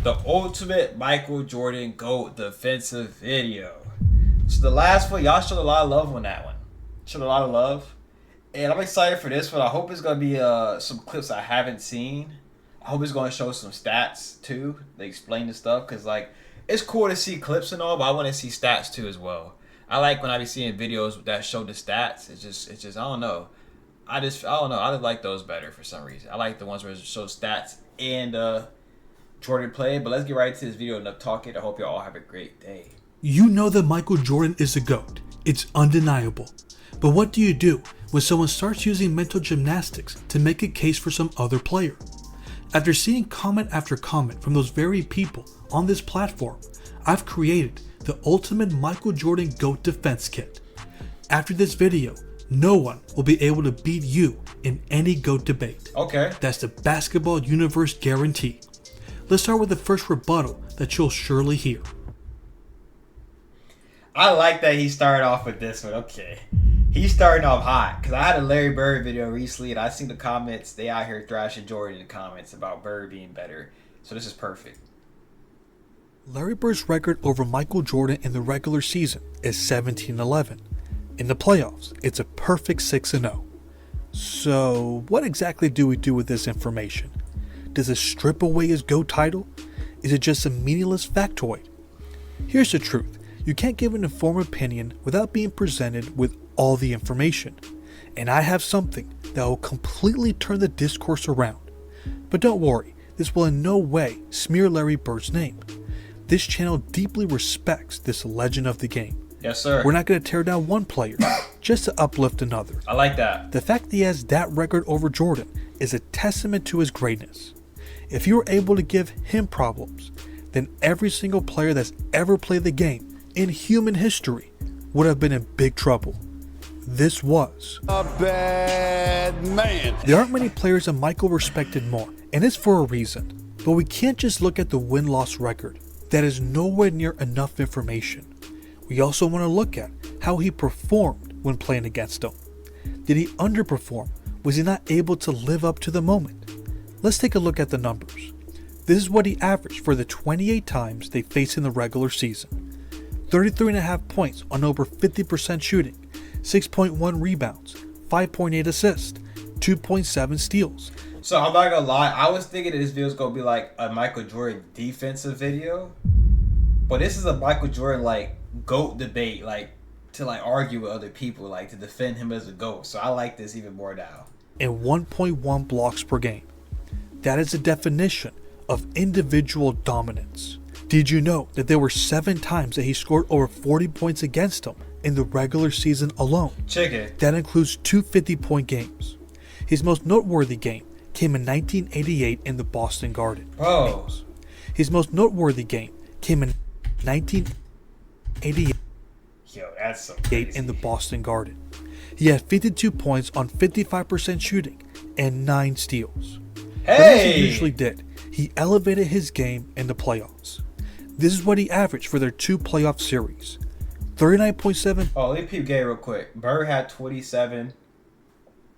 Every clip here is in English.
The ultimate Michael Jordan GOAT defensive video. So the last one, y'all showed a lot of love on that one. Showed a lot of love. And I'm excited for this one. I hope it's going to be some clips I haven't seen. I hope it's going to show some stats too. They explain the stuff because like it's cool to see clips and all, but I want to see stats too as well. I like when I be seeing videos that show the stats. It's just I don't know. I just like those better for some reason. I like the ones where it shows stats and Jordan played. But let's get right to this video. Enough talking. I hope you all have a great day. You know that Michael Jordan is the GOAT. It's undeniable. But what do you do when someone starts using mental gymnastics to make a case for some other player? After seeing comment after comment from those very people on this platform, I've created the ultimate Michael Jordan GOAT defense kit. After this video, no one will be able to beat you in any GOAT debate. Okay. That's the basketball universe guarantee. Let's start with the first rebuttal that you'll surely hear. I like that he started off with this one. Okay. He's starting off hot because I had a Larry Bird video recently and I seen the comments. They out here thrashing Jordan in the comments about Bird being better. So this is perfect. Larry Bird's record over Michael Jordan in the regular season is 17-11. In the playoffs, it's a perfect 6-0. So what exactly do we do with this information? Does it strip away his GOAT title? Is it just a meaningless factoid? Here's the truth. You can't give an informed opinion without being presented with all the information. And I have something that will completely turn the discourse around. But don't worry, this will in no way smear Larry Bird's name. This channel deeply respects this legend of the game. Yes, sir. We're not going to tear down one player just to uplift another. I like that. The fact that he has that record over Jordan is a testament to his greatness. If you were able to give him problems, then every single player that's ever played the game in human history would have been in big trouble. This was a bad man. There aren't many players that Michael respected more, and it's for a reason. But we can't just look at the win-loss record. That is nowhere near enough information. We also want to look at how he performed when playing against them. Did he underperform? Was he not able to live up to the moment? Let's take a look at the numbers. This is what he averaged for the 28 times they faced in the regular season. 33.5 points on over 50% shooting, 6.1 rebounds, 5.8 assists, 2.7 steals. So I'm not gonna lie, I was thinking that this video is gonna be like a Michael Jordan defensive video, but this is a Michael Jordan like GOAT debate, like to like argue with other people, like to defend him as a GOAT. So I like this even more now. And 1.1 blocks per game. That is the definition of individual dominance. Did you know that there were 7 times that he scored over 40 points against him in the regular season alone? Chicken. That includes 2 50-point games. His most noteworthy game came in 1988 in the Boston Garden. Oh. His most noteworthy game came in 1988 that's so crazy. in the Boston Garden. He had 52 points on 55% shooting and 9 steals. Hey! What else he usually did, he elevated his game in the playoffs. This is what he averaged for their 2 playoff series. 39.7. Oh, let me peep game real quick. Bird had 27.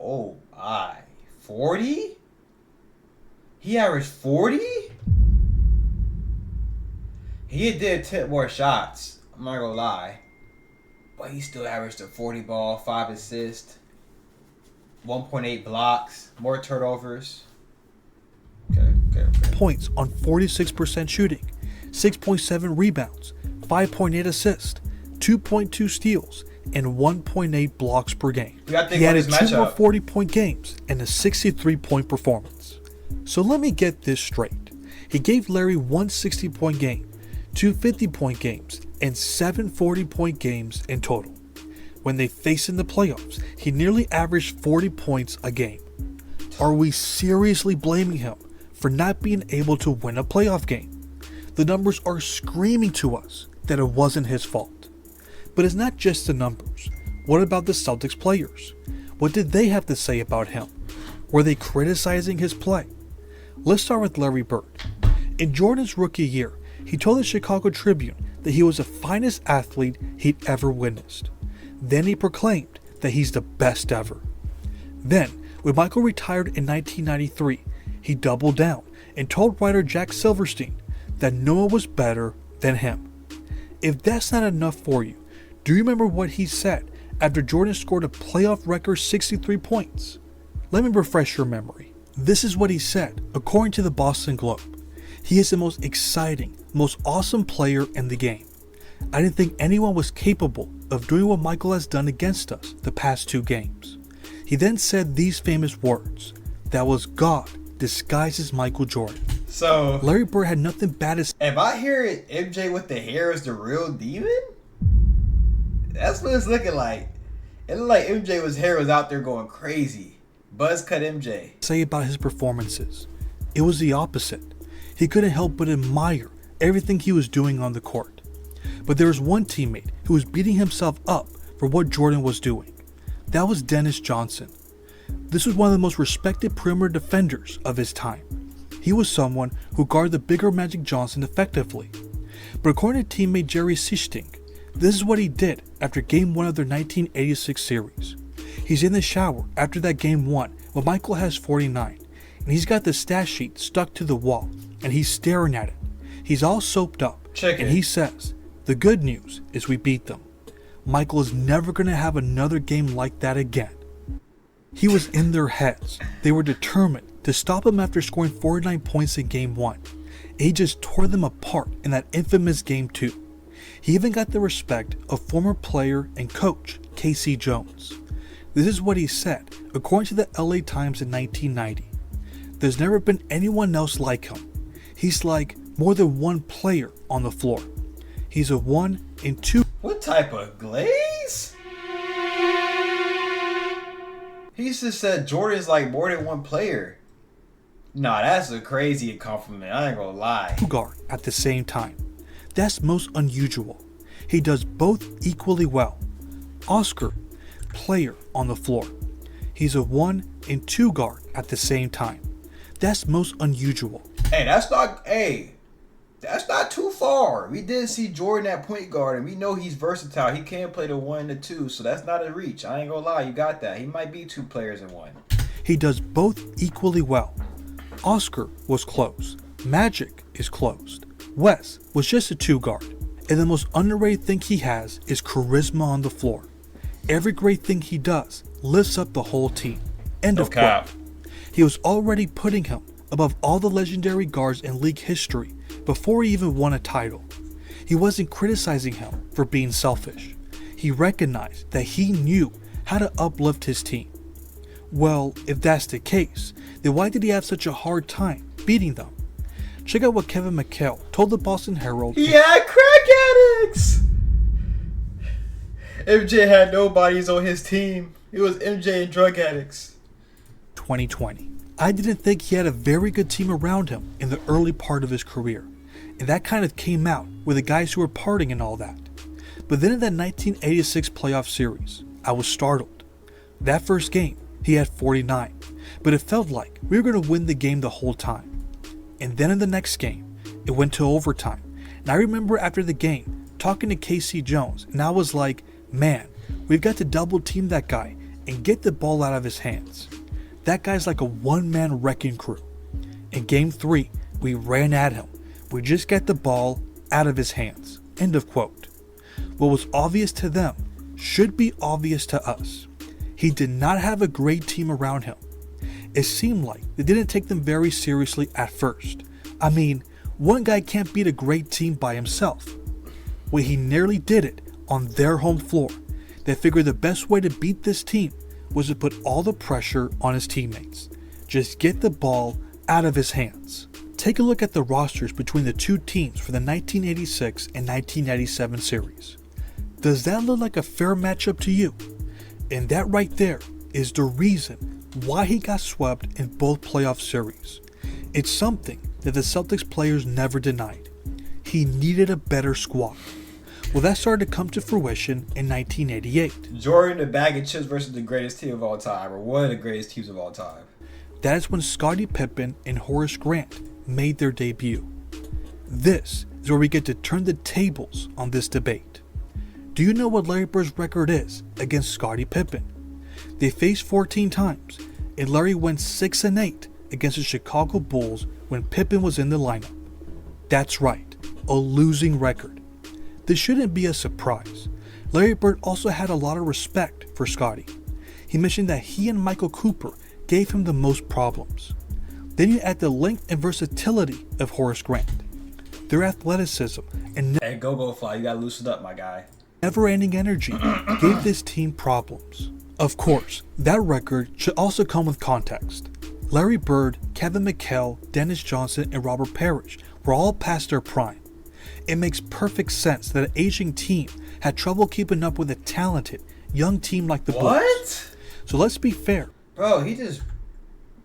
Oh, my. 40? He averaged 40? He did 10 more shots. I'm not gonna lie. But he still averaged a 40 ball, 5 assists, 1.8 blocks, more turnovers. Okay. Points on 46% shooting, 6.7 rebounds, 5.8 assists, 2.2 steals, and 1.8 blocks per game. He added 2 more 40-point games and a 63-point performance. So let me get this straight. He gave Larry 1 60-point game, 2 50-point games, and 7 40-point games in total. When they faced in the playoffs, he nearly averaged 40 points a game. Are we seriously blaming him for not being able to win a playoff game? The numbers are screaming to us that it wasn't his fault. But it's not just the numbers. What about the Celtics players? What did they have to say about him? Were they criticizing his play? Let's start with Larry Bird. In Jordan's rookie year, he told the Chicago Tribune that he was the finest athlete he'd ever witnessed. Then he proclaimed that he's the best ever. Then, when Michael retired in 1993, he doubled down and told writer Jack Silverstein that no one was better than him. If that's not enough for you, do you remember what he said after Jordan scored a playoff record 63 points? Let me refresh your memory. This is what he said, according to the Boston Globe. He is the most exciting, most awesome player in the game. I didn't think anyone was capable of doing what Michael has done against us the past 2 games. He then said these famous words, that was God disguised as Michael Jordan. So Larry Bird had nothing bad to say. If I hear it, MJ with the hair is the real demon, that's what it's looking like. It looked like MJ's hair was out there going crazy. Buzz cut MJ. Say about his performances. It was the opposite. He couldn't help but admire everything he was doing on the court. But there was one teammate who was beating himself up for what Jordan was doing. That was Dennis Johnson. This was one of the most respected perimeter defenders of his time. He was someone who guarded the bigger Magic Johnson effectively. But according to teammate Jerry Sichting, this is what he did after Game 1 of their 1986 series. He's in the shower after that Game 1 when Michael has 49, and he's got the stat sheet stuck to the wall, and he's staring at it. He's all soaped up, and he says, the good news is we beat them. Michael is never going to have another game like that again. He was in their heads. They were determined to stop him after scoring 49 points in Game 1. He just tore them apart in that infamous Game 2. He even got the respect of former player and coach K.C. Jones. This is what he said, according to the LA Times in 1990. There's never been anyone else like him. He's like more than one player on the floor. He's a 1 and 2. What type of glaze? He just said Jordan's like more than one player. Nah, that's a crazy compliment. I ain't gonna lie. Guard at the same time. That's most unusual. He does both equally well. Oscar, player on the floor. He's a 1 and 2 guard at the same time. That's most unusual. Hey, that's not too far. We did see Jordan at point guard, and we know he's versatile. He can play the 1 and the 2, so that's not a reach. I ain't gonna lie, you got that. He might be 2 players in 1. He does both equally well. Oscar was close. Magic is closed. Wes was just a 2 guard. And the most underrated thing he has is charisma on the floor. Every great thing he does lifts up the whole team. End of quote. He was already putting him above all the legendary guards in league history before he even won a title. He wasn't criticizing him for being selfish. He recognized that he knew how to uplift his team. Well, if that's the case, then why did he have such a hard time beating them? Check out what Kevin McHale told the Boston Herald. He had crack addicts! MJ had nobodies on his team. It was MJ and drug addicts. 2020. I didn't think he had a very good team around him in the early part of his career, and that kind of came out with the guys who were partying and all that. But then in that 1986 playoff series, I was startled. That first game, he had 49, but it felt like we were going to win the game the whole time. And then in the next game, it went to overtime, and I remember after the game talking to K.C. Jones, and I was like, man, we've got to double team that guy and get the ball out of his hands. That guy's like a one-man wrecking crew. In Game 3, we ran at him. We just got the ball out of his hands. End of quote. What was obvious to them should be obvious to us. He did not have a great team around him. It seemed like they didn't take them very seriously at first. I mean, one guy can't beat a great team by himself. Well, he nearly did it on their home floor. They figured the best way to beat this team was to put all the pressure on his teammates. Just get the ball out of his hands. Take a look at the rosters between the two teams for the 1986 and 1997 series. Does that look like a fair matchup to you? And that right there is the reason why he got swept in both playoff series. It's something that the Celtics players never denied. He needed a better squad. Well, that started to come to fruition in 1988. Jordan, the bag of chips versus the greatest team of all time, or one of the greatest teams of all time. That is when Scottie Pippen and Horace Grant made their debut. This is where we get to turn the tables on this debate. Do you know what Larry Bird's record is against Scottie Pippen? They faced 14 times, and Larry went 6-8 against the Chicago Bulls when Pippen was in the lineup. That's right, a losing record. This shouldn't be a surprise. Larry Bird also had a lot of respect for Scottie. He mentioned that he and Michael Cooper gave him the most problems. Then you add the length and versatility of Horace Grant, their athleticism, and hey, go fly, you gotta loosen up, my guy. Never-ending energy gave this team problems. Of course, that record should also come with context. Larry Bird, Kevin McHale, Dennis Johnson, and Robert Parrish were all past their prime. It makes perfect sense that an aging team had trouble keeping up with a talented, young team like the Bulls. What? So let's be fair. Bro, he just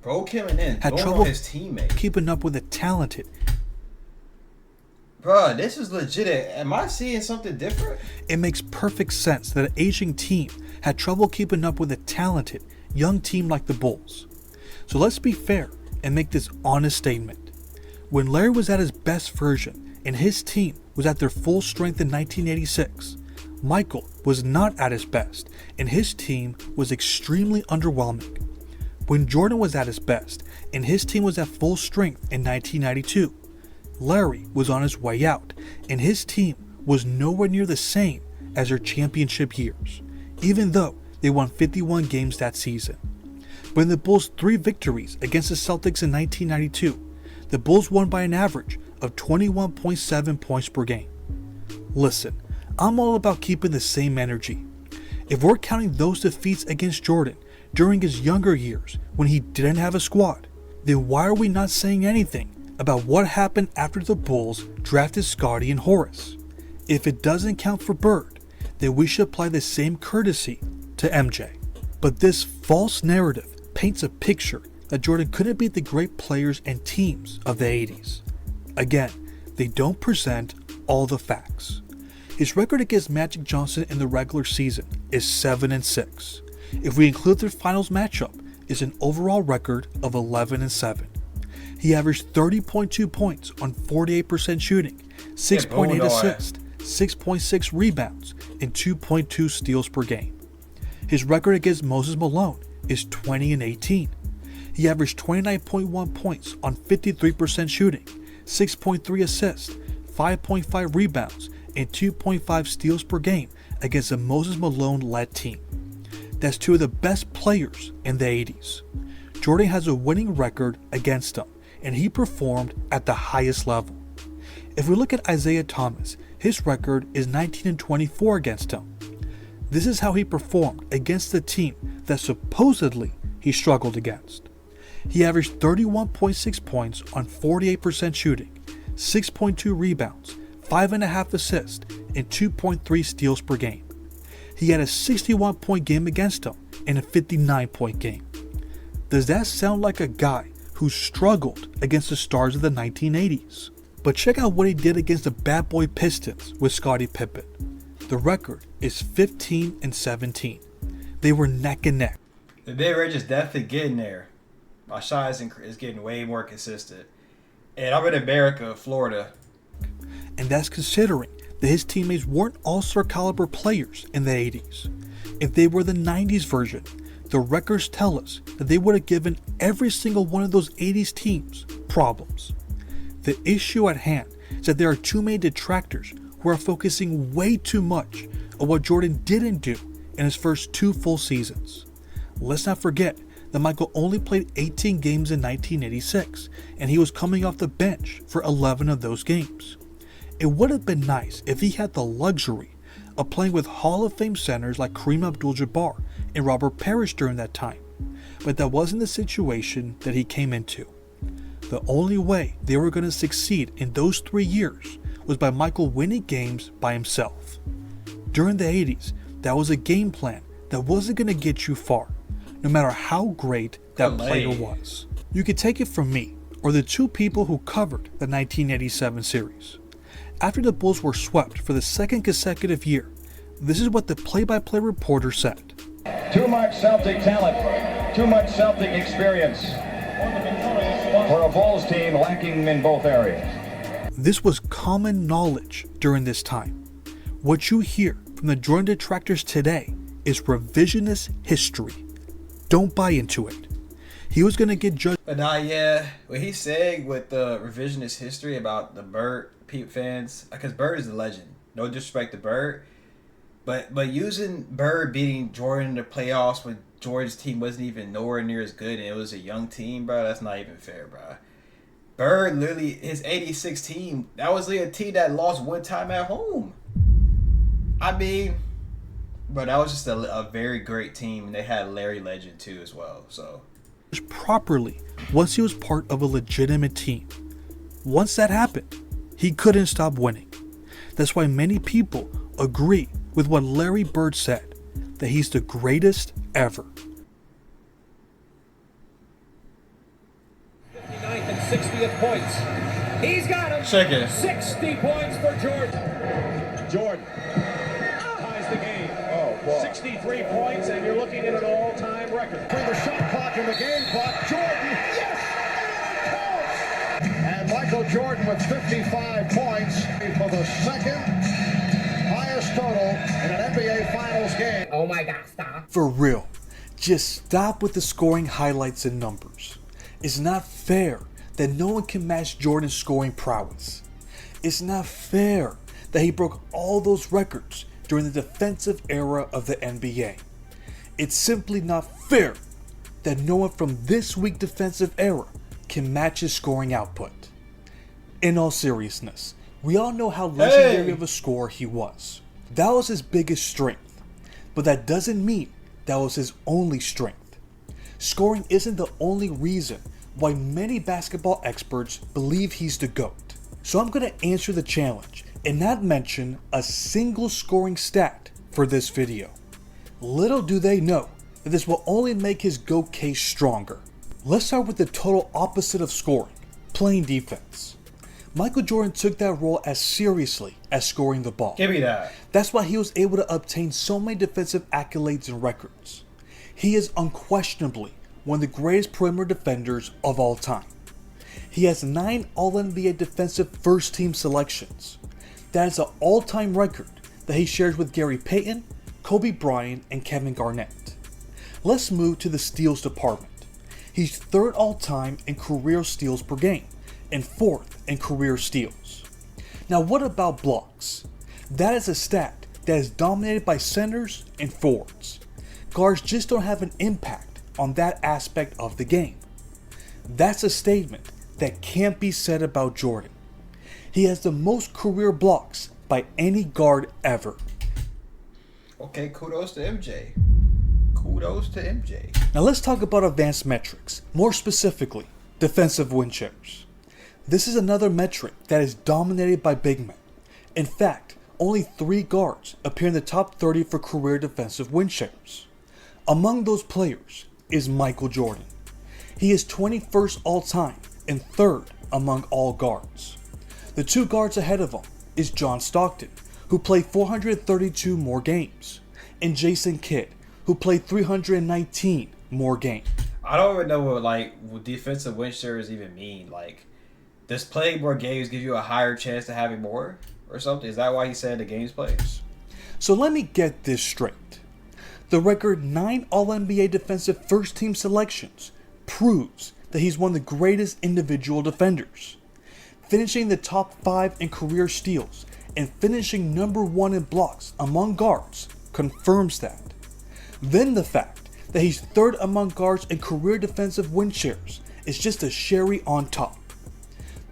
broke him and then had thrown trouble on his teammate. Keeping up with a talented. Bro, this is legit. Am I seeing something different? It makes perfect sense that an aging team had trouble keeping up with a talented, young team like the Bulls. So let's be fair and make this honest statement. When Larry was at his best version and his team was at their full strength in 1986, Michael was not at his best and his team was extremely underwhelming. When Jordan was at his best and his team was at full strength in 1992, Larry was on his way out and his team was nowhere near the same as their championship years, even though they won 51 games that season. But in the Bulls' 3 victories against the Celtics in 1992, the Bulls won by an average of 21.7 points per game. Listen, I'm all about keeping the same energy. If we're counting those defeats against Jordan during his younger years when he didn't have a squad, then why are we not saying anything about what happened after the Bulls drafted Scottie and Horace? If it doesn't count for Bird, then we should apply the same courtesy to MJ. But this false narrative paints a picture that Jordan couldn't beat the great players and teams of the 80s. Again, they don't present all the facts. His record against Magic Johnson in the regular season is 7-6. If we include their finals matchup, it's an overall record of 11-7. He averaged 30.2 points on 48% shooting, 6.8 assists, 6.6 rebounds, and 2.2 steals per game. His record against Moses Malone is 20-18. He averaged 29.1 points on 53% shooting, 6.3 assists, 5.5 rebounds, and 2.5 steals per game against a Moses Malone-led team. That's 2 of the best players in the 80s. Jordan has a winning record against them, and he performed at the highest level. If we look at Isaiah Thomas, his record is 19-24 against him. This is how he performed against the team that supposedly he struggled against. He averaged 31.6 points on 48% shooting, 6.2 rebounds, 5.5 assists, and 2.3 steals per game. He had a 61-point game against him and a 59-point game. Does that sound like a guy who struggled against the stars of the 1980s? But check out what he did against the bad boy Pistons with Scottie Pippen. The record is 15-17. They were neck and neck. The mid-range is definitely getting there. My shot is getting way more consistent. And I'm in America, Florida. And that's considering that his teammates weren't all-star caliber players in the 80s. If they were the 90s version, the records tell us that they would have given every single one of those 80s teams problems. The issue at hand is that there are too many detractors who are focusing way too much on what Jordan didn't do in his first 2 full seasons. Let's not forget that Michael only played 18 games in 1986, and he was coming off the bench for 11 of those games. It would have been nice if he had the luxury of playing with Hall of Fame centers like Kareem Abdul-Jabbar and Robert Parrish during that time, but that wasn't the situation that he came into. The only way they were going to succeed in those 3 years was by Michael winning games by himself. During the 80s, that was a game plan that wasn't going to get you far, no matter how great that player was. You could take it from me, or the 2 people who covered the 1987 series. After the Bulls were swept for the 2nd consecutive year, this is what the play-by-play reporter said. Too much Celtic talent, too much Celtic experience for a Bulls team lacking in both areas. This was common knowledge during this time. What you hear from the Jordan detractors today is revisionist history. Don't buy into it. he was going to get judged. But nah, yeah, what he's saying with the revisionist history about the Bird fans, because Bird is a legend. No disrespect to Bird, but using Bird beating Jordan in the playoffs when Jordan's team wasn't even nowhere near as good and it was a young team, bro, that's not even fair, bro. Bird literally, his 86 team, that was a team that lost one time at home. I mean, but that was just a very great team, and they had Larry Legend too as well. So properly once he was part of a legitimate team. Once that happened, he couldn't stop winning. That's why many people agree with what Larry Bird said, that he's the greatest ever. 59th and 60th points. He's got him. Check it. 60 points for Jordan. Jordan. Ties the game. Oh, boy. 63 points, and you're looking at an all-time record. Between the shot clock and the game clock, Jordan, yes! And Michael Jordan with 55 points for the second highest total in an NBA Finals game. Oh my God, stop. For real, just stop with the scoring highlights and numbers. It's not fair that no one can match Jordan's scoring prowess. It's not fair that he broke all those records during the defensive era of the NBA. It's simply not fair that no one from this weak defensive era can match his scoring output. In all seriousness, we all know how legendary of a scorer he was. That was his biggest strength, but that doesn't mean that was his only strength. Scoring isn't the only reason why many basketball experts believe he's the GOAT. So I'm going to answer the challenge and not mention a single scoring stat for this video. Little do they know that this will only make his GOAT case stronger. Let's start with the total opposite of scoring, playing defense. Michael Jordan took that role as seriously as scoring the ball. Give me that. That's why he was able to obtain so many defensive accolades and records. He is unquestionably one of the greatest perimeter defenders of all time. He has 9 All-NBA defensive first-team selections. That is an all-time record that he shares with Gary Payton, Kobe Bryant, and Kevin Garnett. Let's move to the steals department. He's 3rd all-time in career steals per game and 4th in career steals. Now what about blocks? That is a stat that is dominated by centers and forwards. Guards just don't have an impact on that aspect of the game. That's a statement that can't be said about Jordan. He has the most career blocks by any guard ever. Okay, kudos to MJ. Kudos to MJ. Now let's talk about advanced metrics, more specifically, defensive win shares. This is another metric that is dominated by big men. In fact, only 3 guards appear in the top 30 for career defensive win shares. Among those players is Michael Jordan. He is 21st all time and 3rd among all guards. The 2 guards ahead of him is John Stockton, who played 432 more games, and Jason Kidd, who played 319 more games. I don't even know what defensive win shares even mean. Like, does playing more games give you a higher chance to having more or something? Is that why he said the games played? So let me get this straight. The record 9 All-NBA defensive first-team selections proves that he's one of the greatest individual defenders. Finishing the top 5 in career steals and finishing number 1 in blocks among guards confirms that. Then the fact that he's 3rd among guards in career defensive win shares is just a cherry on top.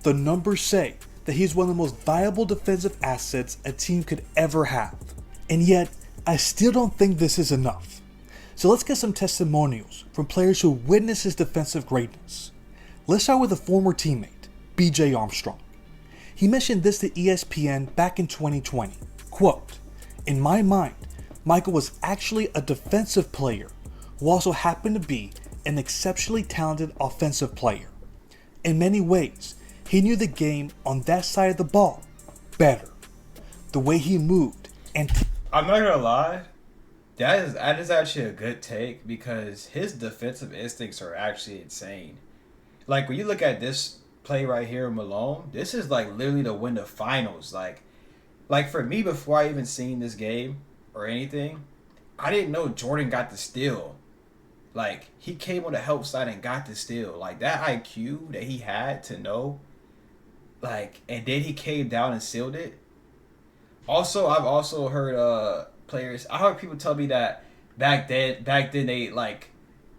The numbers say that he's one of the most valuable defensive assets a team could ever have. And yet, I still don't think this is enough. So let's get some testimonials from players who witnessed his defensive greatness. Let's start with a former teammate, BJ Armstrong. He mentioned this to ESPN back in 2020. Quote, "In my mind, Michael was actually a defensive player who also happened to be an exceptionally talented offensive player. In many ways, he knew the game on that side of the ball better. The way he moved and..." I'm not gonna lie, that is actually a good take because his defensive instincts are actually insane. Like when you look at this play right here, Malone, this is like literally to win the finals. Like for me, before I even seen this game or anything, I didn't know Jordan got the steal Like, he came on the help side and got the steal. Like, that IQ that he had to know, like, and then he came down and sealed it. Also, I've also heard players. I heard people tell me that back then they like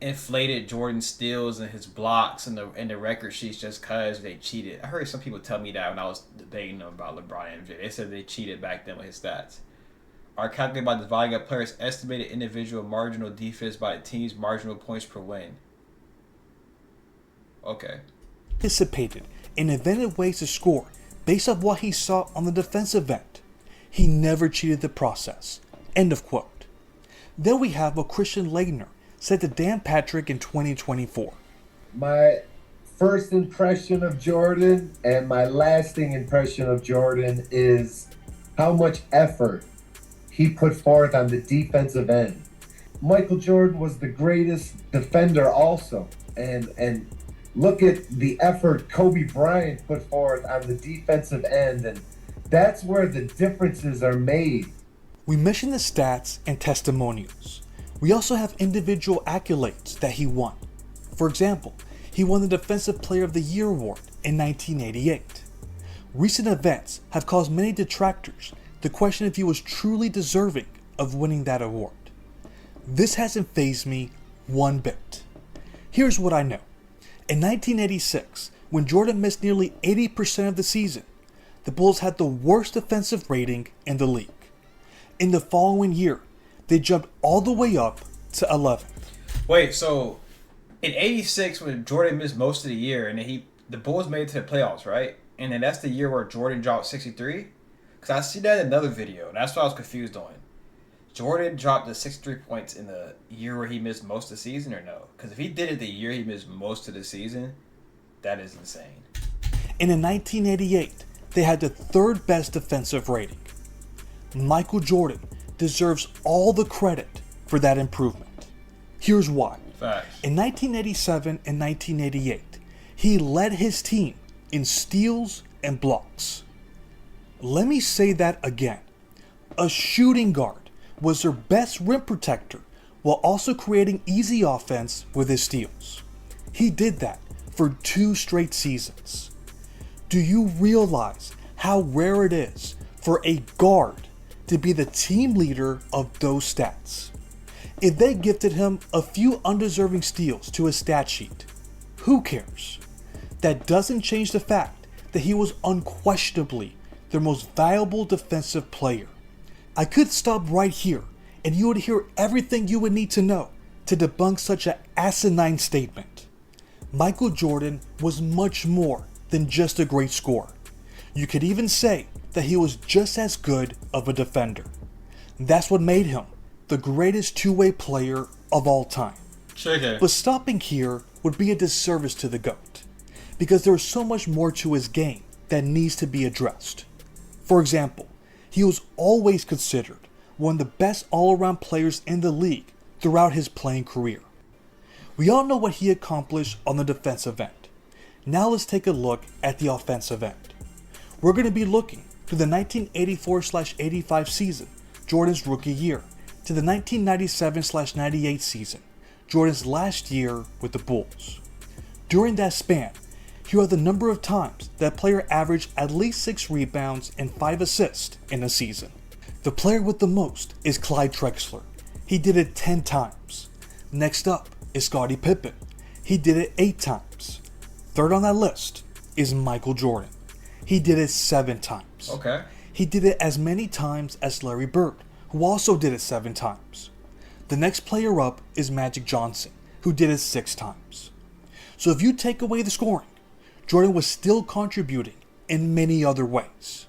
inflated Jordan's steals and his blocks and the record sheets just cause they cheated. I heard some people tell me that when I was debating about LeBron and MJ. They said they cheated back then with his stats. Are calculated by dividing up players' estimated individual marginal defense by the team's marginal points per win. Okay. Anticipated and invented ways to score based on what he saw on the defensive end. He never cheated the process. End of quote. Then we have what Christian Laettner said to Dan Patrick in 2024. My first impression of Jordan and my lasting impression of Jordan is how much effort he put forth on the defensive end. Michael Jordan was the greatest defender also. And look at the effort Kobe Bryant put forth on the defensive end, and that's where the differences are made. We mentioned the stats and testimonials. We also have individual accolades that he won. For example, he won the Defensive Player of the Year award in 1988. Recent events have caused many detractors to question if he was truly deserving of winning that award. This hasn't fazed me one bit. Here's what I know. In 1986, when Jordan missed nearly 80% of the season, the Bulls had the worst defensive rating in the league. In the following year, they jumped all the way up to 11th. Wait, so in '86 when Jordan missed most of the year and the Bulls made it to the playoffs, right? And then that's the year where Jordan dropped 63? Because I see that in another video, and that's what I was confused on. Jordan dropped the 63 points in the year where he missed most of the season, or no? Because if he did it the year he missed most of the season, that is insane. And in 1988, they had the third best defensive rating. Michael Jordan deserves all the credit for that improvement. Here's why. Facts. In 1987 and 1988, he led his team in steals and blocks. Let me say that again. A shooting guard was their best rim protector while also creating easy offense with his steals. He did that for 2 straight seasons. Do you realize how rare it is for a guard to be the team leader of those stats? If they gifted him a few undeserving steals to his stat sheet, who cares? That doesn't change the fact that he was unquestionably their most valuable defensive player. I could stop right here and you would hear everything you would need to know to debunk such an asinine statement. Michael Jordan was much more than just a great scorer. You could even say that he was just as good of a defender. That's what made him the greatest two-way player of all time. Sure. But stopping here would be a disservice to the GOAT, because there is so much more to his game that needs to be addressed. For example, he was always considered one of the best all-around players in the league throughout his playing career. We all know what he accomplished on the defensive end. Now let's take a look at the offensive end. We're going to be looking to the 1984-85 season, Jordan's rookie year, to the 1997-98 season, Jordan's last year with the Bulls. During that span, here are the number of times that player averaged at least 6 rebounds and 5 assists in a season. The player with the most is Clyde Drexler. He did it 10 times. Next up is Scottie Pippen. He did it 8 times. Third on that list is Michael Jordan. He did it 7 times. Okay. He did it as many times as Larry Bird, who also did it 7 times. The next player up is Magic Johnson, who did it 6 times. So if you take away the scoring, Jordan was still contributing in many other ways.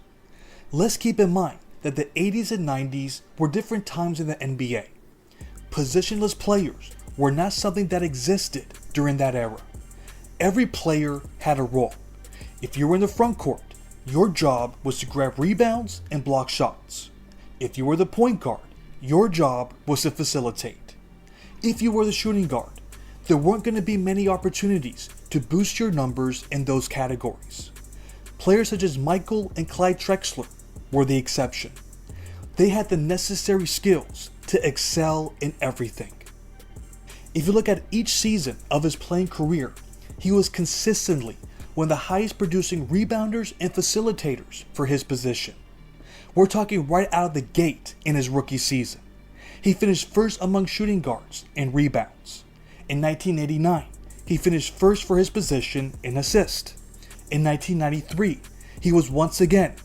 Let's keep in mind that the 80s and 90s were different times in the NBA. Positionless players were not something that existed during that era. Every player had a role. If you were in the front court, your job was to grab rebounds and block shots. If you were the point guard, your job was to facilitate. If you were the shooting guard, there weren't going to be many opportunities to boost your numbers in those categories. Players such as Michael and Clyde Drexler were the exception. They had the necessary skills to excel in everything. If you look at each season of his playing career, he was consistently one of the highest producing rebounders and facilitators for his position. We're talking right out of the gate in his rookie season. He finished first among shooting guards in rebounds. In 1989, he finished first for his position in assists. In 1993, he was once again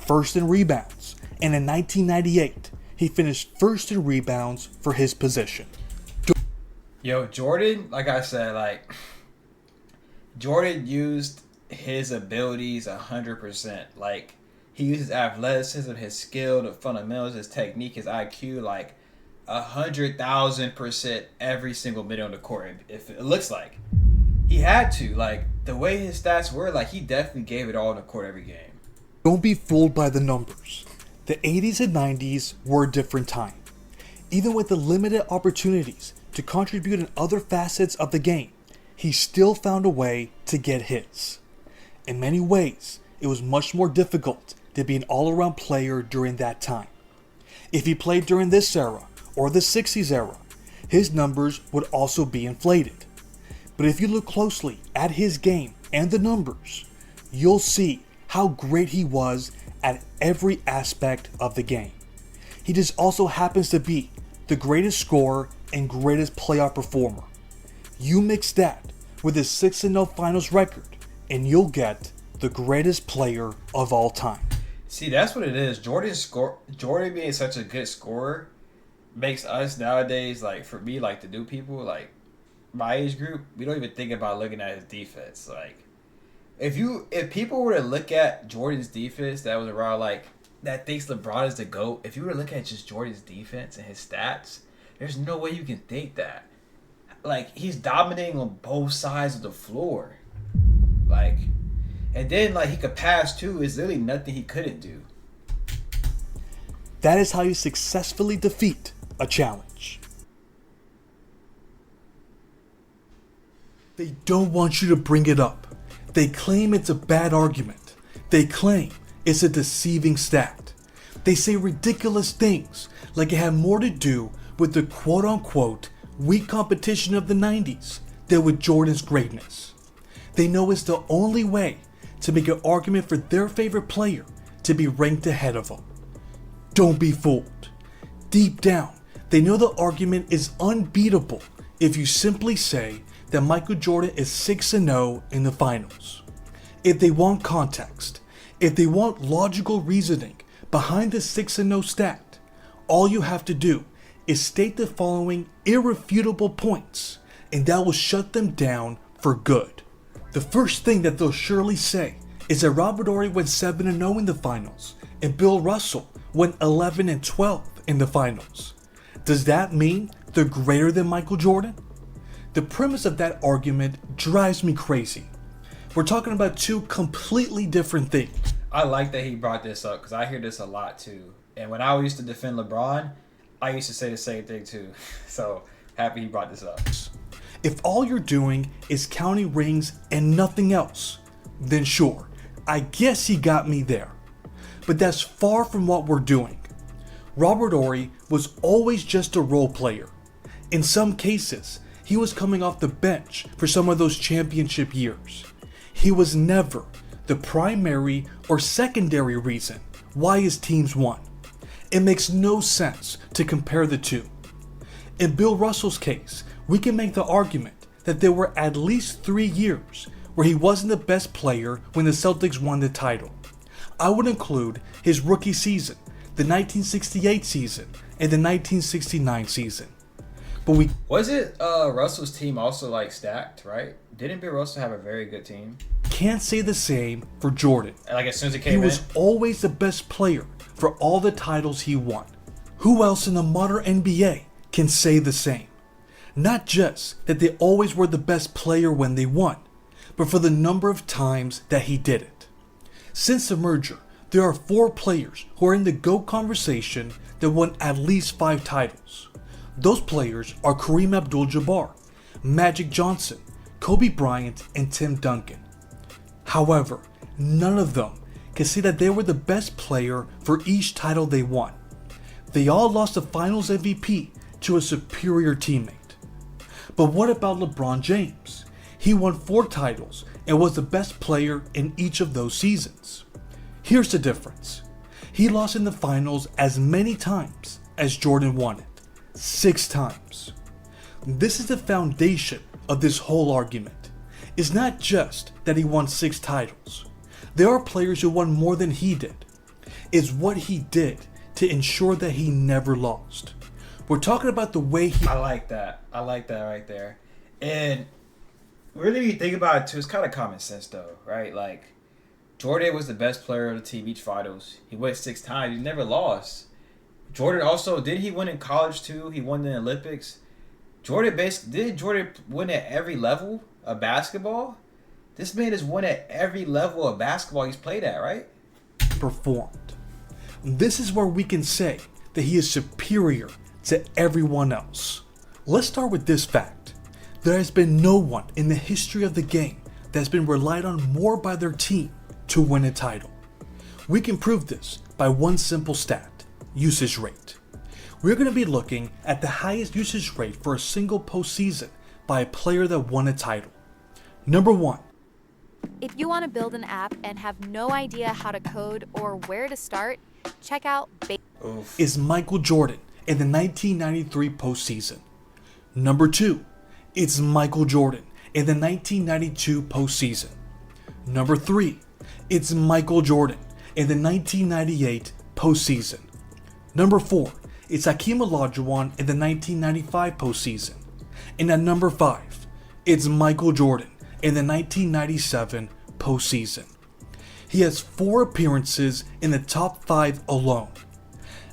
first in rebounds. And in 1998, he finished first in rebounds for his position. Yo, Jordan, like I said, Jordan used his abilities 100%. He used his athleticism, his skill, the fundamentals, his technique, his IQ, 100,000% every single minute on the court. If it looks like he had to, the way his stats were, he definitely gave it all on the court every game. Don't be fooled by the numbers. The 80s and 90s were a different time. Even with the limited opportunities to contribute in other facets of the game, he still found a way to get hits. In many ways, it was much more difficult to be an all-around player during that time. If he played during this era or the 60s era, his numbers would also be inflated. But if you look closely at his game and the numbers, you'll see how great he was at every aspect of the game. He just also happens to be the greatest scorer and greatest playoff performer. You mix that with his 6-0 finals record, and you'll get the greatest player of all time. See, that's what it is. Jordan being such a good scorer makes us nowadays, for me, the new people, my age group, we don't even think about looking at his defense. If people were to look at Jordan's defense that was around that thinks LeBron is the GOAT, if you were to look at just Jordan's defense and his stats, there's no way you can think that. He's dominating on both sides of the floor. And then he could pass too. There's literally nothing he couldn't do. That is how you successfully defeat a challenge. They don't want you to bring it up. They claim it's a bad argument. They claim it's a deceiving stat. They say ridiculous things like it had more to do with the quote-unquote weak competition of the 90s than with Jordan's greatness. They know it's the only way to make an argument for their favorite player to be ranked ahead of them. Don't be fooled. Deep down, they know the argument is unbeatable if you simply say that Michael Jordan is 6-0 in the finals. If they want context, if they want logical reasoning behind the 6-0 stat, all you have to do is state the following irrefutable points, and that will shut them down for good. The first thing that they'll surely say is that Robert Horry went 7-0 in the finals, and Bill Russell went 11-12 in the finals. Does that mean they're greater than Michael Jordan? The premise of that argument drives me crazy. We're talking about two completely different things. I like that he brought this up because I hear this a lot too. And when I used to defend LeBron, I used to say the same thing too. So happy he brought this up. If all you're doing is counting rings and nothing else, then sure, I guess he got me there. But that's far from what we're doing. Robert Horry was always just a role player. In some cases, he was coming off the bench for some of those championship years. He was never the primary or secondary reason why his teams won. It makes no sense to compare the two. In Bill Russell's case, we can make the argument that there were at least 3 years where he wasn't the best player when the Celtics won the title. I would include his rookie season, the 1968 season, and the 1969 season. But was it Russell's team also stacked, right? Didn't Bill Russell have a very good team? Can't say the same for Jordan. As soon as it came in? He was always the best player for all the titles he won. Who else in the modern NBA can say the same? Not just that they always were the best player when they won, but for the number of times that he did it. Since the merger, there are 4 players who are in the GOAT conversation that won at least 5 titles. Those players are Kareem Abdul-Jabbar, Magic Johnson, Kobe Bryant, and Tim Duncan. However, none of them can say that they were the best player for each title they won. They all lost the Finals MVP to a superior teammate. But what about LeBron James? He won 4 titles and was the best player in each of those seasons. Here's the difference. He lost in the finals as many times as Jordan won it, 6 times. This is the foundation of this whole argument. It's not just that he won 6 titles. There are players who won more than he did. It's what he did to ensure that he never lost. We're talking about the way he... I like that right there. And really, if you think about it too, it's kind of common sense though, right? Like, Jordan was the best player of the team each finals. He went 6 times. He never lost. Jordan also, did he win in college too? He won the Olympics. Jordan win at every level of basketball? This man has won at every level of basketball he's played at, right? Performed. This is where we can say that he is superior to everyone else. Let's start with this fact. There has been no one in the history of the game that has been relied on more by their team to win a title. We can prove this by one simple stat: usage rate. We're going to be looking at the highest usage rate for a single postseason by a player that won a title. Number 1. If you want to build an app and have no idea how to code or where to start, check out is Michael Jordan in the 1993 postseason. Number 2, it's Michael Jordan in the 1992 postseason. Number 3, it's Michael Jordan in the 1998 postseason. Number 4, it's Hakeem Olajuwon in the 1995 postseason. And at number 5, it's Michael Jordan in the 1997 postseason. He has 4 appearances in the top 5 alone.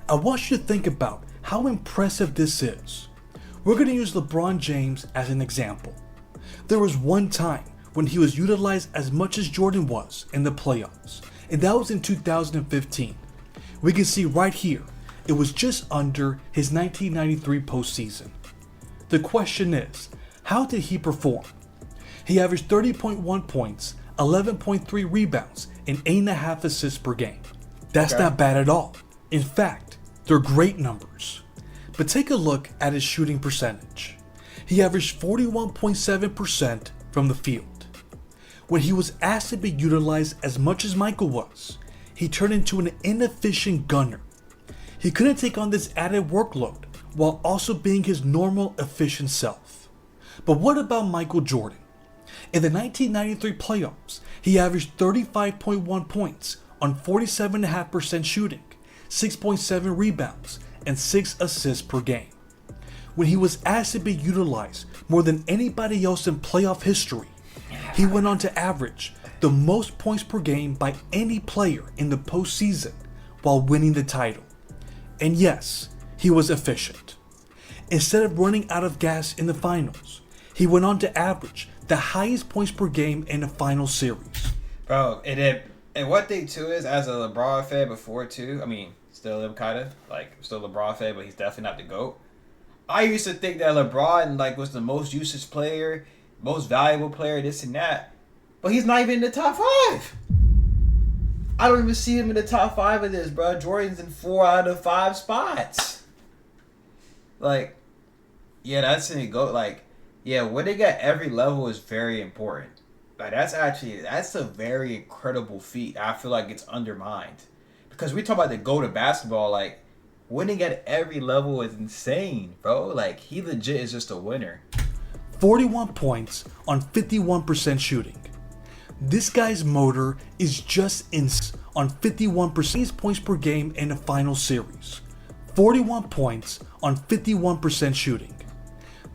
I want you to think about how impressive this is. We're going to use LeBron James as an example. There was one time when he was utilized as much as Jordan was in the playoffs, and that was in 2015. We can see right here, it was just under his 1993 postseason. The question is, how did he perform? He averaged 30.1 points, 11.3 rebounds, and 8.5 assists per game. That's not bad at all. In fact, they're great numbers. But take a look at his shooting percentage. He averaged 41.7% from the field. When he was asked to be utilized as much as Michael was, he turned into an inefficient gunner. He couldn't take on this added workload while also being his normal efficient self. But what about Michael Jordan? In the 1993 playoffs, he averaged 35.1 points on 47.5% shooting, 6.7 rebounds, and 6 assists per game. When he was asked to be utilized more than anybody else in playoff history, he went on to average the most points per game by any player in the postseason while winning the title. And yes, he was efficient. Instead of running out of gas in the finals, he went on to average the highest points per game in the final series. Bro, and one thing too is, as a LeBron fan before too, I mean, still him kind of, like, still a LeBron fan, but he's definitely not the GOAT. I used to think that LeBron, like, was the most usage player, most valuable player, this and that. But he's not even in the top 5. I don't even see him in the top 5 of this, bro. Jordan's in 4 out of 5 spots. Like, yeah, that's in the GOAT. Like, yeah, winning at every level is very important. Like, that's a very incredible feat. I feel like it's undermined. Because we talk about the GOAT of basketball, like, winning at every level is insane, bro. Like, he legit is just a winner. 41 points on 51% shooting. This guy's motor is just on 51% points per game in the final series. 41 points on 51% shooting.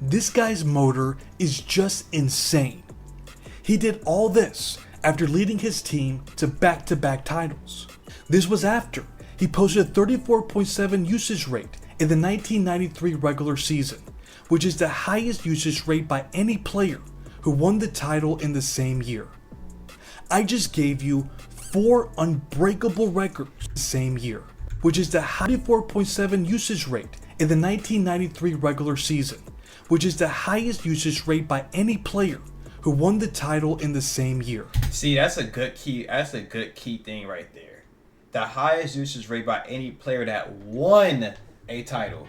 This guy's motor is just insane. He did all this after leading his team to back-to-back titles. This was after he posted a 34.7 usage rate in the 1993 regular season, which is the highest usage rate by any player who won the title in the same year. I just gave you 4 unbreakable records the same year, which is the 34.7 usage rate in the 1993 regular season, which is the highest usage rate by any player who won the title in the same year. See, that's a good key thing right there. The highest usage rate by any player that won a title.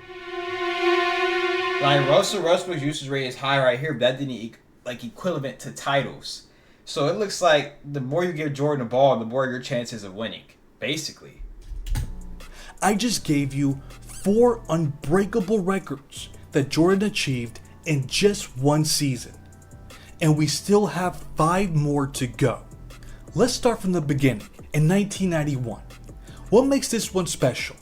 Like Russell Westbrook's usage rate is high right here, but that didn't equivalent to titles. So it looks like the more you give Jordan the ball, the more your chances of winning, basically. I just gave you 4 unbreakable records that Jordan achieved in just one season. And we still have 5 more to go. Let's start from the beginning, in 1991. What makes this one special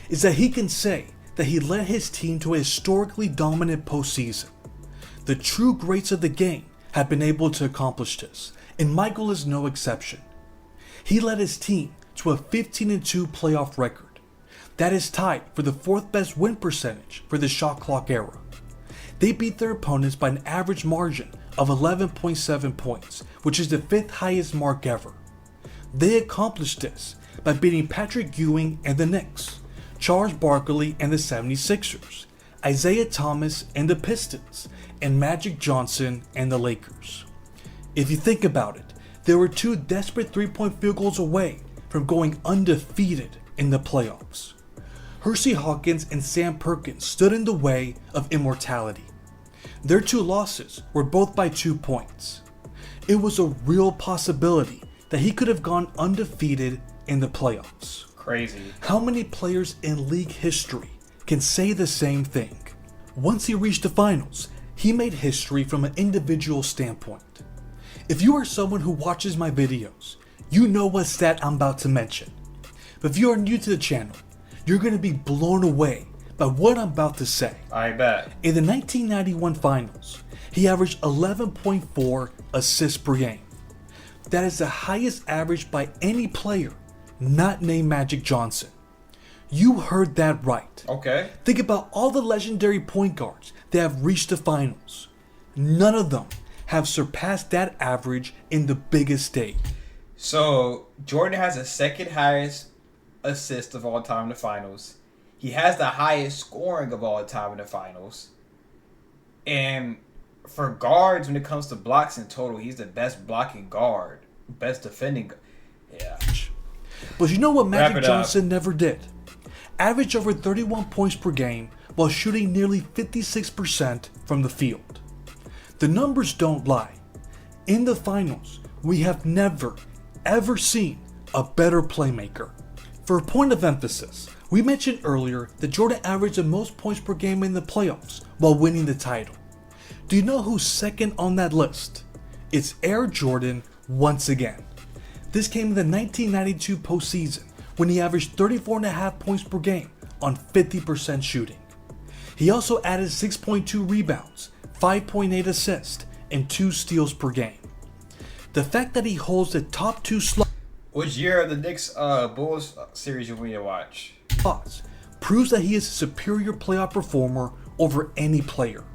is that he can say that he led his team to a historically dominant postseason. The true greats of the game have been able to accomplish this, and Michael is no exception. He led his team to a 15-2 playoff record. That is tied for the 4th best win percentage for the shot clock era. They beat their opponents by an average margin of 11.7 points, which is the 5th highest mark ever. They accomplished this by beating Patrick Ewing and the Knicks, Charles Barkley and the 76ers, Isaiah Thomas and the Pistons, and Magic Johnson and the Lakers. If you think about it, they were 2 desperate 3-point field goals away from going undefeated in the playoffs. Hersey Hawkins and Sam Perkins stood in the way of immortality. Their 2 losses were both by 2 points. It was a real possibility that he could have gone undefeated in the playoffs. Crazy. How many players in league history can say the same thing? Once he reached the finals, he made history from an individual standpoint. If you are someone who watches my videos, you know what stat I'm about to mention. But if you are new to the channel, you're going to be blown away by what I'm about to say. I bet. In the 1991 finals, he averaged 11.4 assists per game. That is the highest average by any player not named Magic Johnson. You heard that right. Okay. Think about all the legendary point guards that have reached the finals. None of them have surpassed that average in the biggest stage. So Jordan has the 2nd highest assist of all time in the finals. He has the highest scoring of all time in the finals. And for guards, when it comes to blocks in total, he's the best blocking guard, best defending. Yeah. But you know what Magic Johnson up. never did? Average over 31 points per game while shooting nearly 56% from the field. The numbers don't lie. In the finals, we have never, ever seen a better playmaker. For a point of emphasis, we mentioned earlier that Jordan averaged the most points per game in the playoffs while winning the title. Do you know who's second on that list? It's Air Jordan once again. This came in the 1992 postseason when he averaged 34.5 points per game on 50% shooting. He also added 6.2 rebounds, 5.8 assists, and 2 steals per game. The fact that he holds the top 2 slots. Which year of the Knicks Bulls series you want me to watch? Proves that he is a superior playoff performer over any player.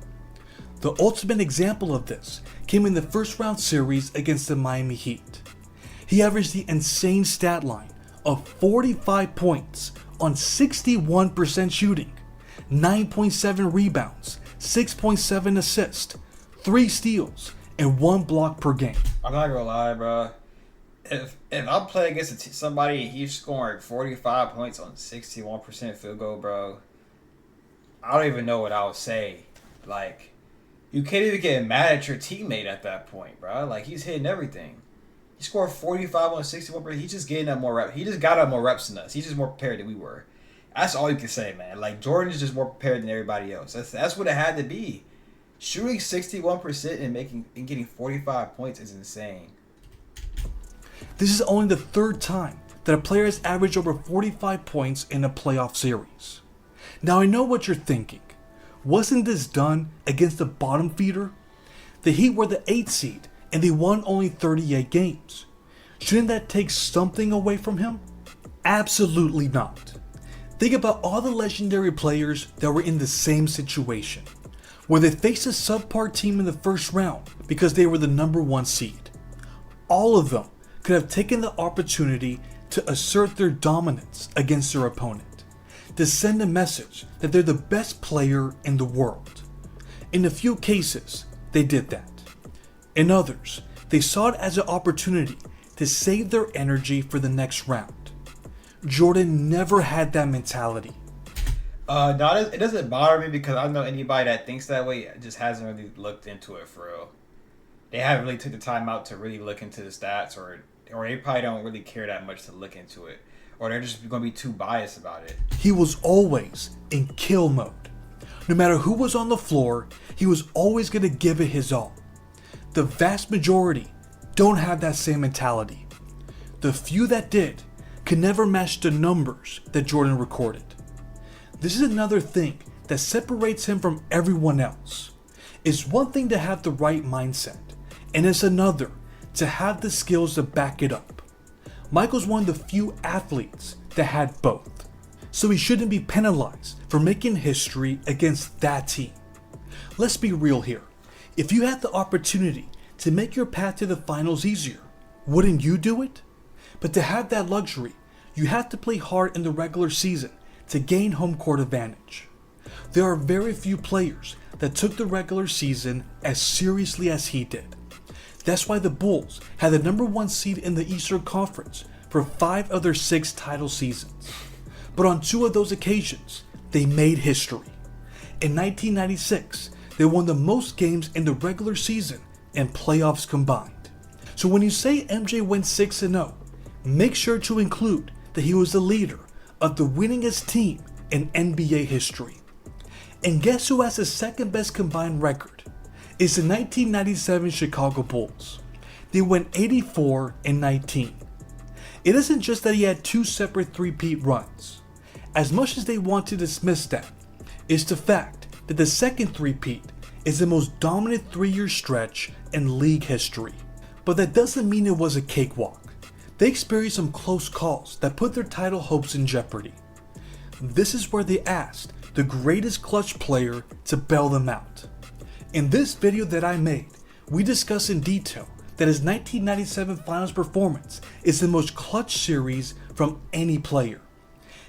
The ultimate example of this came in the first round series against the Miami Heat. He averaged the insane stat line of 45 points on 61% shooting, 9.7 rebounds, 6.7 assists, 3 steals, and 1 block per game. I'm not gonna lie, bro. If I'm playing against somebody and he's scoring 45 points on 61% field goal, bro, I don't even know what I would say. Like, you can't even get mad at your teammate at that point, bro. Like, he's hitting everything. He scored 45 on 61%. He's just getting up more reps. He just got up more reps than us. He's just more prepared than we were. That's all you can say, man. Like, Jordan is just more prepared than everybody else. That's what it had to be. Shooting 61% and getting 45 points is insane. This is only the 3rd time that a player has averaged over 45 points in a playoff series. Now I know what you're thinking. Wasn't this done against the bottom feeder? The Heat were the 8th seed and they won only 38 games. Shouldn't that take something away from him? Absolutely not. Think about all the legendary players that were in the same situation, where they faced a subpar team in the first round because they were the number 1 seed. All of them could have taken the opportunity to assert their dominance against their opponent, to send a message that they're the best player in the world. In a few cases, they did that. In others, they saw it as an opportunity to save their energy for the next round. Jordan never had that mentality. No, it doesn't bother me because I know anybody that thinks that way just hasn't really looked into it for real. They haven't really took the time out to really look into the stats, or they probably don't really care that much to look into it, or they're just going to be too biased about it. He was always in kill mode. No matter who was on the floor, he was always going to give it his all. The vast majority don't have that same mentality. The few that did could never match the numbers that Jordan recorded. This is another thing that separates him from everyone else. It's one thing to have the right mindset, and it's another to have the skills to back it up. Michael's one of the few athletes that had both, so he shouldn't be penalized for making history against that team. Let's be real here. If you had the opportunity to make your path to the finals easier, wouldn't you do it? But to have that luxury, you have to play hard in the regular season to gain home court advantage. There are very few players that took the regular season as seriously as he did. That's why the Bulls had the number 1 seed in the Eastern Conference for 5 of their 6 title seasons. But on 2 of those occasions, they made history. In 1996, they won the most games in the regular season and playoffs combined. So when you say MJ went 6-0, make sure to include that he was the leader of the winningest team in NBA history. And guess who has the second best combined record? It's the 1997 Chicago Bulls. They went 84-19. It isn't just that he had 2 separate three-peat runs. As much as they want to dismiss that, it's the fact that the second three-peat is the most dominant 3-year stretch in league history. But that doesn't mean it was a cakewalk. They experienced some close calls that put their title hopes in jeopardy. This is where they asked the greatest clutch player to bail them out. In this video that I made, we discuss in detail that his 1997 finals performance is the most clutch series from any player.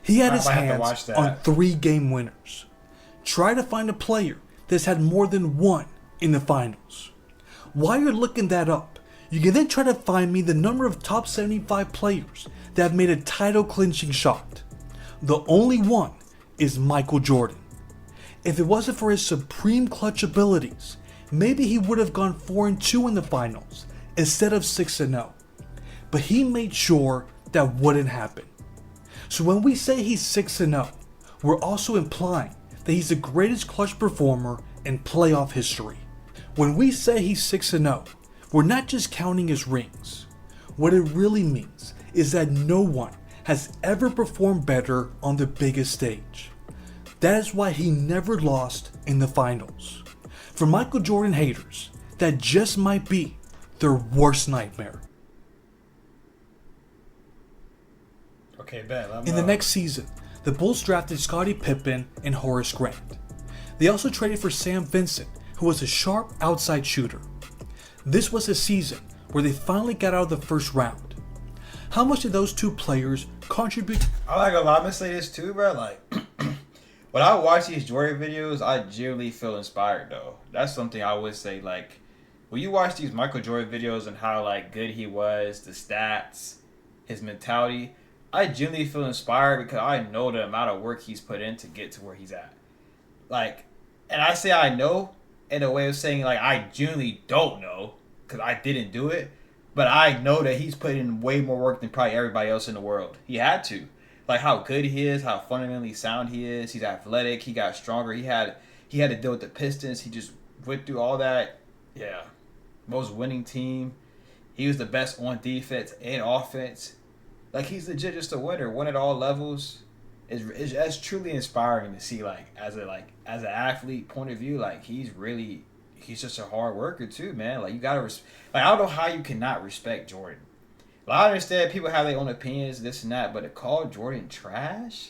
He had his hands on 3 game winners. Try to find a player that's had more than one in the finals. While you're looking that up, you can then try to find me the number of top 75 players that have made a title clinching shot. The only one is Michael Jordan. If it wasn't for his supreme clutch abilities, maybe he would have gone 4-2 in the finals instead of 6-0. But he made sure that wouldn't happen. So when we say he's 6-0, we're also implying that he's the greatest clutch performer in playoff history. When we say he's 6-0, we're not just counting his rings. What it really means is that no one has ever performed better on the biggest stage. That is why he never lost in the finals. For Michael Jordan haters, that just might be their worst nightmare. Okay, bet. In the next season, the Bulls drafted Scottie Pippen and Horace Grant. They also traded for Sam Vincent, who was a sharp outside shooter. This was a season where they finally got out of the first round. How much did those 2 players contribute? I'm gonna say this too, bro. Like, when I watch these Jordan videos, I genuinely feel inspired, though. That's something I would say. Like, when you watch these Michael Jordan videos and how like good he was, the stats, his mentality, I genuinely feel inspired because I know the amount of work he's put in to get to where he's at. Like, and I say I know in a way of saying like I genuinely don't know because I didn't do it, but I know that he's put in way more work than probably everybody else in the world. He had to. Like how good he is, how fundamentally sound he is. He's athletic. He got stronger. He had to deal with the Pistons. He just went through all that. Yeah, most winning team. He was the best on defense and offense. Like he's legit just a winner. Won at all levels. It's truly inspiring to see. Like as an athlete point of view, like he's just a hard worker too, man. Like you gotta I don't know how you cannot respect Jordan. Like, I understand people have their own opinions, this and that, but to call Jordan trash?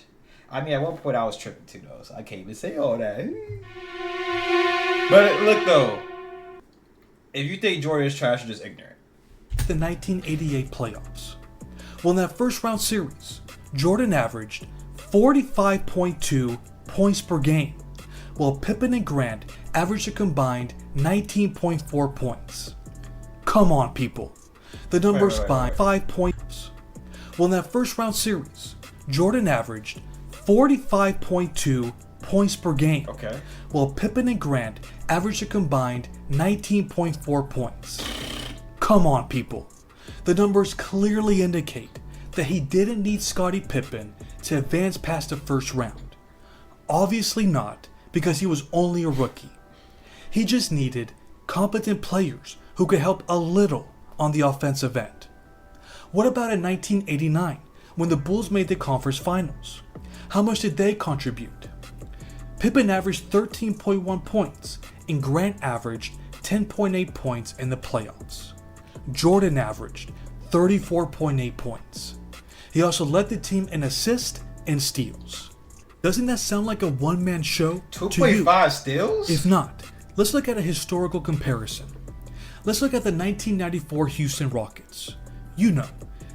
I mean, at one point I was tripping too, though, so I can't even say all that. But look, though, if you think Jordan is trash, you're just ignorant. The 1988 playoffs. Well, in that first round series, Jordan averaged 45.2 points per game, while Pippen and Grant averaged a combined 19.4 points. Come on, people. The numbers by 5 points. Well, in that first round series, Jordan averaged 45.2 points per game, Okay. while Pippen and Grant averaged a combined 19.4 points. Come on, people. The numbers clearly indicate that he didn't need Scottie Pippen to advance past the first round. Obviously not, because he was only a rookie. He just needed competent players who could help a little on the offensive end. What about in 1989, when the Bulls made the conference finals? How much did they contribute? Pippen averaged 13.1 points, and Grant averaged 10.8 points in the playoffs. Jordan averaged 34.8 points. He also led the team in assists and steals. Doesn't that sound like a one-man show to you? 2.5 steals? If not, let's look at a historical comparison. Let's look at the 1994 Houston Rockets. You know,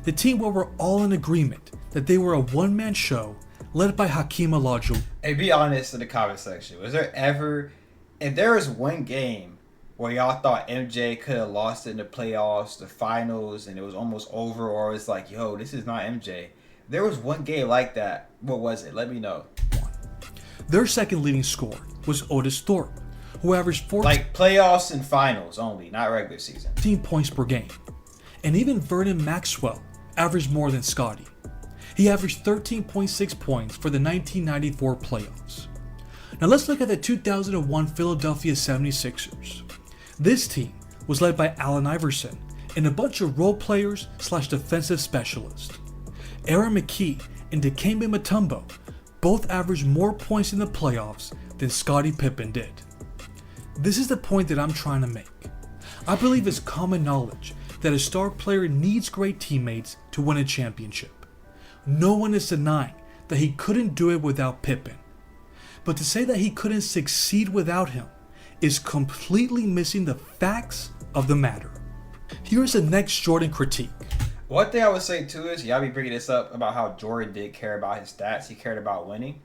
the team where we're all in agreement that they were a one-man show led by Hakeem Olajuwon. Hey, be honest in the comment section. Was there ever, if there was one game where y'all thought MJ could have lost it in the playoffs, the finals, and it was almost over, or it's like, yo, this is not MJ. If there was one game like that, what was it? Let me know. Their second leading scorer was Otis Thorpe, who averaged 14 Like playoffs and finals only, not regular season. points per game. And even Vernon Maxwell averaged more than Scottie. He averaged 13.6 points for the 1994 playoffs. Now let's look at the 2001 Philadelphia 76ers. This team was led by Allen Iverson and a bunch of role players / defensive specialists. Aaron McKie and Dikembe Mutombo both averaged more points in the playoffs than Scottie Pippen did. This is the point that I'm trying to make. I believe it's common knowledge that a star player needs great teammates to win a championship. No one is denying that he couldn't do it without Pippen. But to say that he couldn't succeed without him is completely missing the facts of the matter. Here's the next Jordan critique. One thing I would say too is, y'all be bringing this up about how Jordan did care about his stats. He cared about winning.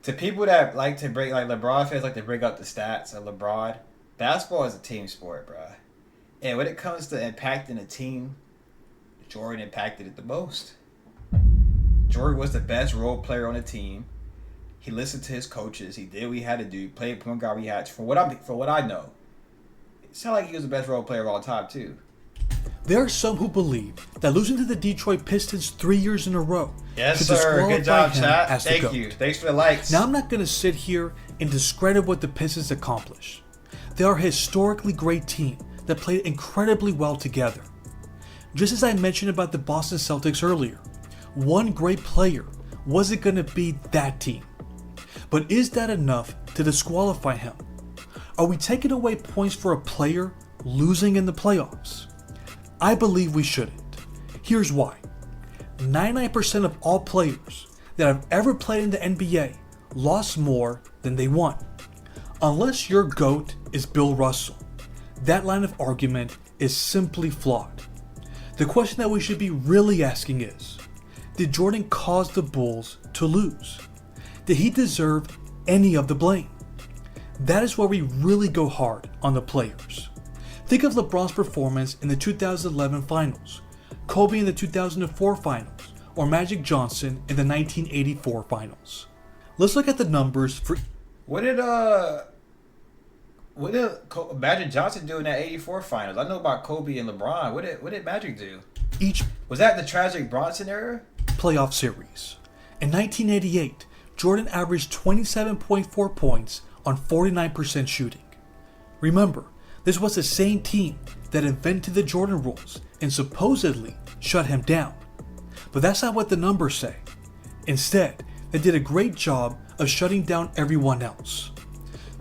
To people that like to bring, like LeBron fans like to bring up the stats of LeBron, basketball is a team sport, bruh. And when it comes to impacting a team, Jordan impacted it the most. Jordan was the best role player on the team. He listened to his coaches. He did what he had to do. Played point guard we had. From what I know, it sounded like he was the best role player of all time too. There are some who believe that losing to the Detroit Pistons 3 years in a row Yes, should sir. disqualify Good job, him chat. as the Thank GOAT. you. Thanks for the likes. Now I'm not going to sit here and discredit what the Pistons accomplished. They are a historically great team that played incredibly well together. Just as I mentioned about the Boston Celtics earlier, one great player wasn't going to be that team. But is that enough to disqualify him? Are we taking away points for a player losing in the playoffs? I believe we shouldn't. Here's why. 99% of all players that have ever played in the NBA lost more than they won. Unless your GOAT is Bill Russell, that line of argument is simply flawed. The question that we should be really asking is, did Jordan cause the Bulls to lose? Did he deserve any of the blame? That is where we really go hard on the players. Think of LeBron's performance in the 2011 finals, Kobe in the 2004 finals, or Magic Johnson in the 1984 finals. Let's look at the numbers for... What did Magic Johnson do in that '84 finals? I know about Kobe and LeBron. What did Magic do? Each Was that the tragic Bronson era? playoff series. In 1988, Jordan averaged 27.4 points on 49% shooting. Remember, this was the same team that invented the Jordan rules and supposedly shut him down. But that's not what the numbers say. Instead, they did a great job of shutting down everyone else.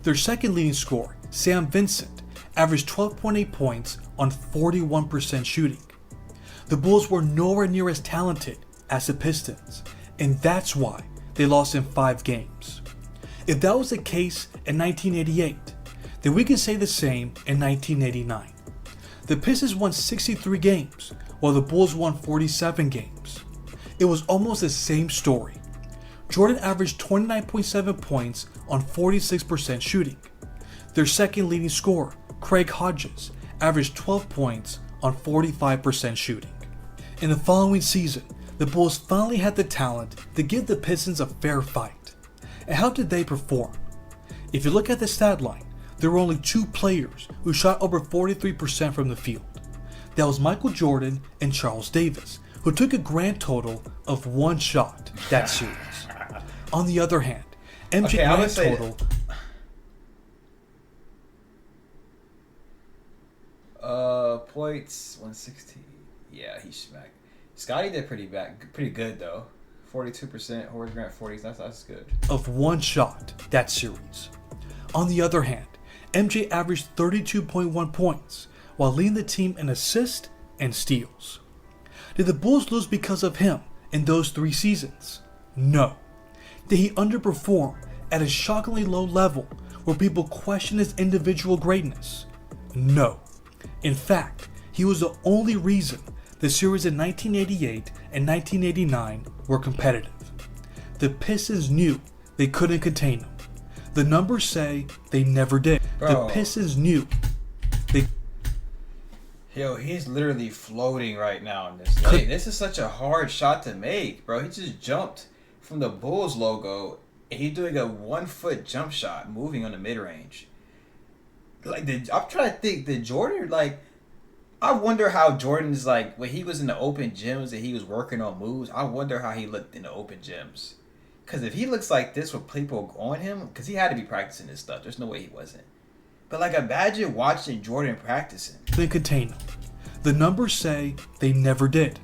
Their second leading scorer, Sam Vincent, averaged 12.8 points on 41% shooting. The Bulls were nowhere near as talented as the Pistons, and that's why they lost in 5 games. If that was the case in 1988, then we can say the same in 1989. The Pistons won 63 games, while the Bulls won 47 games. It was almost the same story. Jordan averaged 29.7 points on 46% shooting. Their second leading scorer, Craig Hodges, averaged 12 points on 45% shooting. In the following season, the Bulls finally had the talent to give the Pistons a fair fight. And how did they perform? If you look at the stat line, there were only 2 players who shot over 43% from the field. That was Michael Jordan and Charles Davis, who took a grand total of 1 shot that series. On the other hand, MJ grand total... Points 160. Yeah, he smacked. Scotty did pretty good though. 42%. Horace Grant 40. That's good. Of 1 shot that series. On the other hand, MJ averaged 32.1 points while leading the team in assists and steals. Did the Bulls lose because of him in those 3 seasons? No. Did he underperform at a shockingly low level where people question his individual greatness? No. In fact, he was the only reason the series in 1988 and 1989 were competitive. The Pistons knew they couldn't contain him. The numbers say they never did. Bro. The Pistons knew they... Yo, he's literally floating right now in this lane. This is such a hard shot to make, bro. He just jumped from the Bulls logo, and he's doing a 1-foot jump shot, moving on the mid-range. Like, I'm trying to think, did Jordan, like... I wonder how Jordan's, like, when he was in the open gyms and he was working on moves, I wonder how he looked in the open gyms. Because if he looks like this with people on him, because he had to be practicing this stuff. There's no way he wasn't. But, like, imagine watching Jordan practicing. Couldn't contain him. The numbers say they never did.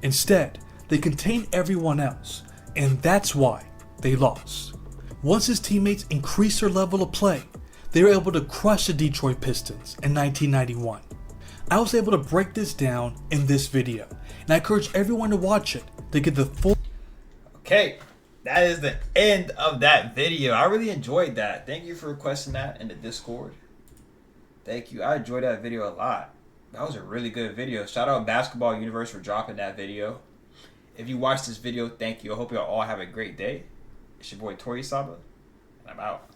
Instead, they contained everyone else, and that's why they lost. Once his teammates increased their level of play, they were able to crush the Detroit Pistons in 1991. I was able to break this down in this video, and I encourage everyone to watch it to get the full... Okay, that is the end of that video. I really enjoyed that. Thank you for requesting that in the Discord. Thank you. I enjoyed that video a lot. That was a really good video. Shout out Basketball Universe for dropping that video. If you watched this video, thank you. I hope you all have a great day. It's your boy TorieSama, and I'm out.